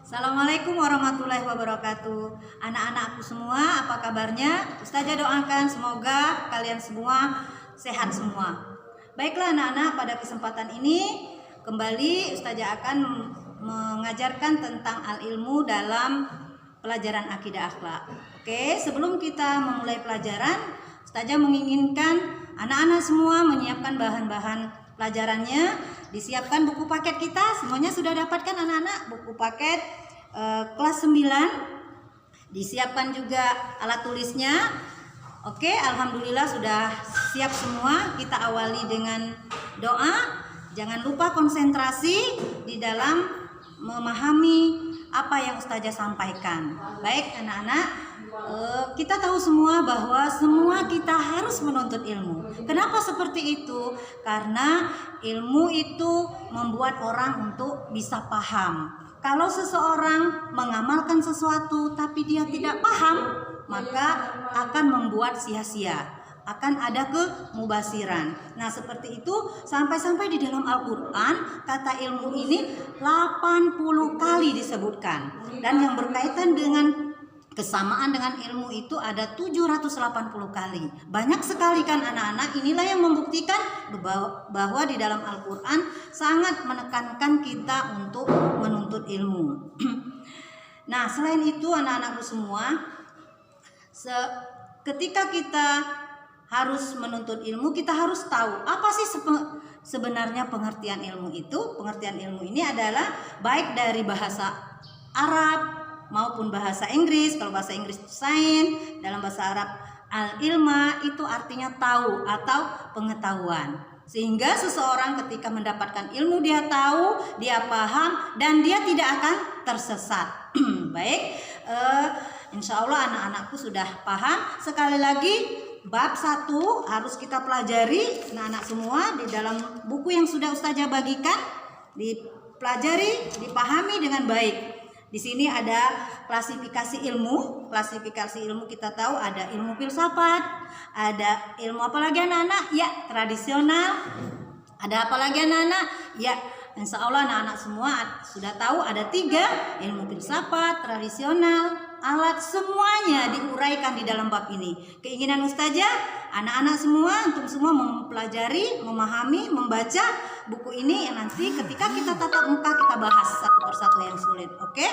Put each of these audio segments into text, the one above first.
Assalamualaikum warahmatullahi wabarakatuh. Anak-anakku semua, apa kabarnya? Ustazah doakan semoga kalian semua sehat semua. Baiklah anak-anak, pada kesempatan ini kembali Ustazah akan mengajarkan tentang al-ilmu dalam pelajaran akidah akhlak. Oke, sebelum kita memulai pelajaran, Ustazah menginginkan anak-anak semua menyiapkan bahan-bahan pelajarannya. Disiapkan buku paket kita, semuanya sudah dapatkan anak-anak buku paket kelas 9. Disiapkan juga alat tulisnya. Oke, alhamdulillah sudah siap semua. Kita awali dengan doa. Jangan lupa konsentrasi di dalam memahami apa yang Ustazah sampaikan. Baik anak-anak, kita tahu semua bahwa semua kita harus menuntut ilmu. Kenapa seperti itu? Karena ilmu itu membuat orang untuk bisa paham. Kalau seseorang mengamalkan sesuatu tapi dia tidak paham, maka akan membuat sia-sia, akan ada kemubasiran. Nah seperti itu, sampai-sampai di dalam Al-Quran kata ilmu ini 80 kali disebutkan. Dan yang berkaitan dengan kesamaan dengan ilmu itu ada 780 kali. Banyak sekali kan anak-anak. Inilah yang membuktikan bahwa di dalam Al-Quran sangat menekankan kita untuk menuntut ilmu. Nah selain itu anak-anakku semua, ketika kita harus menuntut ilmu, kita harus tahu apa sih sebenarnya pengertian ilmu itu. Pengertian ilmu ini adalah baik dari bahasa Arab maupun bahasa Inggris. Kalau bahasa Inggris itu sains, dalam bahasa Arab al-ilma itu artinya tahu atau pengetahuan. Sehingga seseorang ketika mendapatkan ilmu dia tahu, dia paham, dan dia tidak akan tersesat. Baik, insya Allah anak-anakku sudah paham. Sekali lagi, bab 1 harus kita pelajari anak-anak semua di dalam buku yang sudah Ustazah bagikan. Dipelajari, dipahami dengan baik. Di sini ada klasifikasi ilmu. Klasifikasi ilmu kita tahu ada ilmu filsafat, ada ilmu apa lagi anak-anak? Ya, tradisional. Ada apa lagi anak-anak? Ya, insya Allah anak-anak semua sudah tahu ada 3, ilmu filsafat, tradisional, alat, semuanya diuraikan di dalam bab ini. Keinginan Ustazah anak-anak semua untuk semua mempelajari, memahami, membaca buku ini yang nanti ketika kita tatap muka kita bahas satu persatu yang sulit. Oke?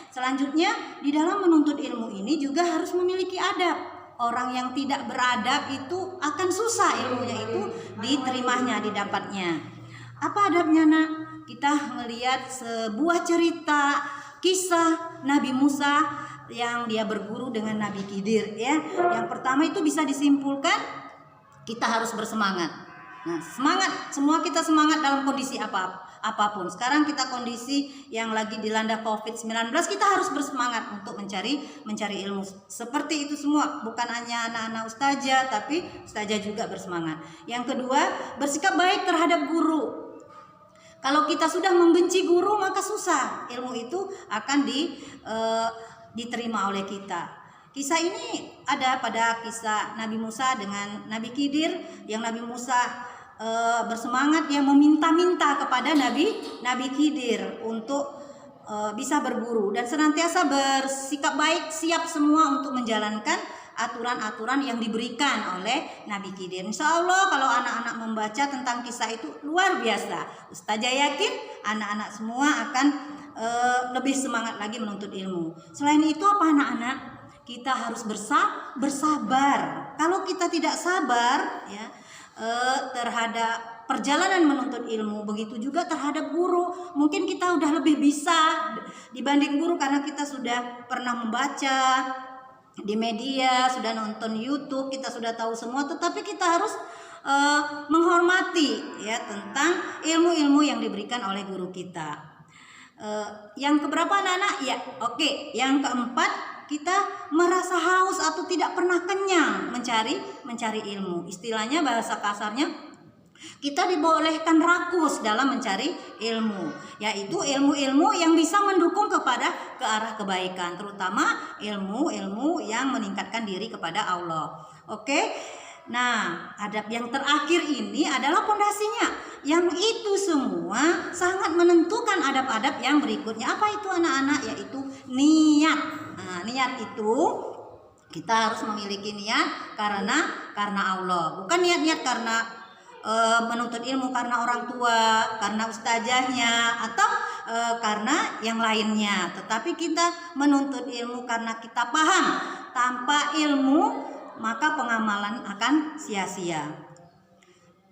Selanjutnya di dalam menuntut ilmu ini juga harus memiliki adab. Orang yang tidak beradab itu akan susah ilmunya itu diterimanya, didapatnya. Apa adabnya nak? Kita melihat sebuah cerita kisah Nabi Musa yang dia berguru dengan Nabi Khidir ya. Yang pertama itu bisa disimpulkan kita harus bersemangat. Nah, semangat, semua kita semangat dalam kondisi apapun. Sekarang kita kondisi yang lagi dilanda COVID-19, kita harus bersemangat untuk mencari ilmu. Seperti itu semua, bukan hanya anak-anak Ustazah, tapi Ustazah juga bersemangat. Yang kedua, bersikap baik terhadap guru. Kalau kita sudah membenci guru, maka susah ilmu itu akan diterima oleh kita. Kisah ini ada pada kisah Nabi Musa dengan Nabi Khidir, yang Nabi Musa bersemangat, dia meminta-minta kepada Nabi Khidir untuk bisa berguru dan senantiasa bersikap baik, siap semua untuk menjalankan aturan-aturan yang diberikan oleh Nabi Khidir. Insya Allah kalau anak-anak membaca tentang kisah itu luar biasa. Ustazah yakin anak-anak semua akan lebih semangat lagi menuntut ilmu. Selain itu apa anak-anak? Kita harus bersabar. Kalau kita tidak sabar ya terhadap perjalanan menuntut ilmu, begitu juga terhadap guru. Mungkin kita udah lebih bisa dibanding guru karena kita sudah pernah membaca di media, sudah nonton YouTube, kita sudah tahu semua, tetapi kita harus menghormati ya tentang ilmu-ilmu yang diberikan oleh guru kita. Yang keberapa anak-anak? Ya, oke. Yang keempat, kita merasa haus atau tidak pernah kenyang mencari ilmu. Istilahnya bahasa kasarnya, kita dibolehkan rakus dalam mencari ilmu, yaitu ilmu-ilmu yang bisa mendukung ke arah kebaikan, terutama ilmu-ilmu yang meningkatkan diri kepada Allah. Oke. Nah, adab yang terakhir ini adalah pondasinya. yang itu semua sangat menentukan adab-adab yang berikutnya. Apa itu anak-anak? Yaitu niat. Nah, niat itu kita harus memiliki niat karena Allah, bukan niat-niat karena menuntut ilmu karena orang tua, karena ustazahnya, atau karena yang lainnya. Tetapi kita menuntut ilmu karena kita paham. Tanpa ilmu maka pengamalan akan sia-sia.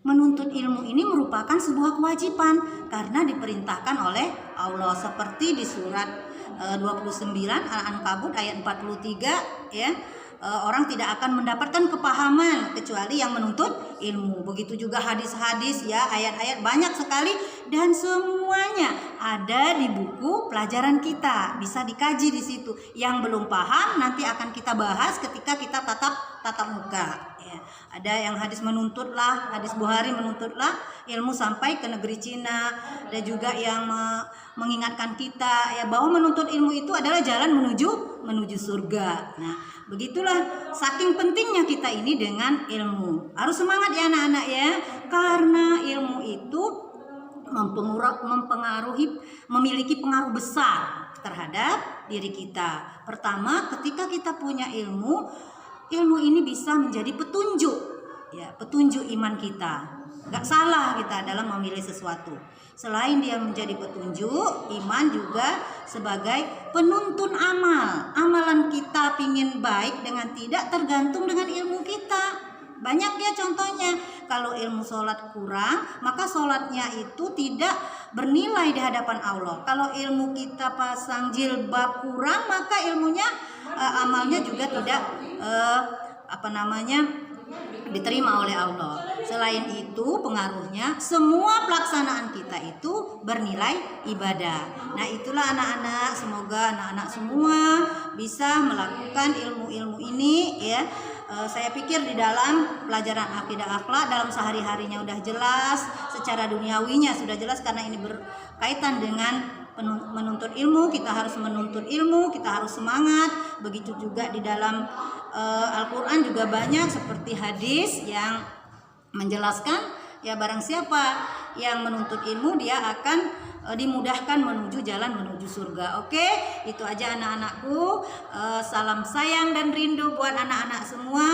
Menuntut ilmu ini merupakan sebuah kewajiban karena diperintahkan oleh Allah, seperti di surat 29 Al-Ankabut ayat 43 ya. Orang tidak akan mendapatkan kepahaman kecuali yang menuntut ilmu. Begitu juga hadis-hadis ya, ayat-ayat banyak sekali, dan semuanya ada di buku pelajaran kita. Bisa dikaji di situ. Yang belum paham nanti akan kita bahas ketika kita tatap muka. Ya. Ada yang hadis menuntutlah, hadis Bukhari menuntutlah ilmu sampai ke negeri Cina, dan juga yang mengingatkan kita ya bahwa menuntut ilmu itu adalah jalan menuju surga. Nah, begitulah saking pentingnya kita ini dengan ilmu. Harus semangat ya anak-anak ya, karena ilmu itu mempengaruhi, memiliki pengaruh besar terhadap diri kita. Pertama, ketika kita punya ilmu ini bisa menjadi petunjuk ya, petunjuk iman kita. Gak salah kita dalam memilih sesuatu. Selain dia menjadi petunjuk, iman juga sebagai penuntun amal. Amalan kita pingin baik dengan tidak tergantung dengan ilmu kita. Banyak ya contohnya, kalau ilmu sholat kurang, maka sholatnya itu tidak bernilai di hadapan Allah. Kalau ilmu kita pasang jilbab kurang, maka ilmunya amalnya juga tidak diterima oleh Allah. Selain itu pengaruhnya semua pelaksanaan kita itu bernilai ibadah. Nah, itulah anak-anak, semoga anak-anak semua bisa melakukan ilmu-ilmu ini ya. Saya pikir di dalam pelajaran akidah akhlak dalam sehari-harinya udah jelas, secara duniawinya sudah jelas, karena ini berkaitan dengan menuntut ilmu. Kita harus menuntut ilmu, kita harus semangat. Begitu juga di dalam Al-Quran juga banyak seperti hadis yang menjelaskan ya, barang siapa yang menuntut ilmu dia akan dimudahkan menuju surga. Oke, itu aja anak-anakku. Salam sayang dan rindu buat anak-anak semua.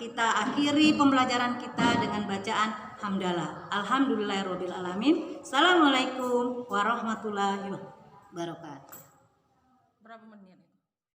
Kita akhiri pembelajaran kita dengan bacaan hamdalah. Alhamdulillahirabbil alamin. Assalamualaikum warahmatullahi wabarakatuh. Berapa menit?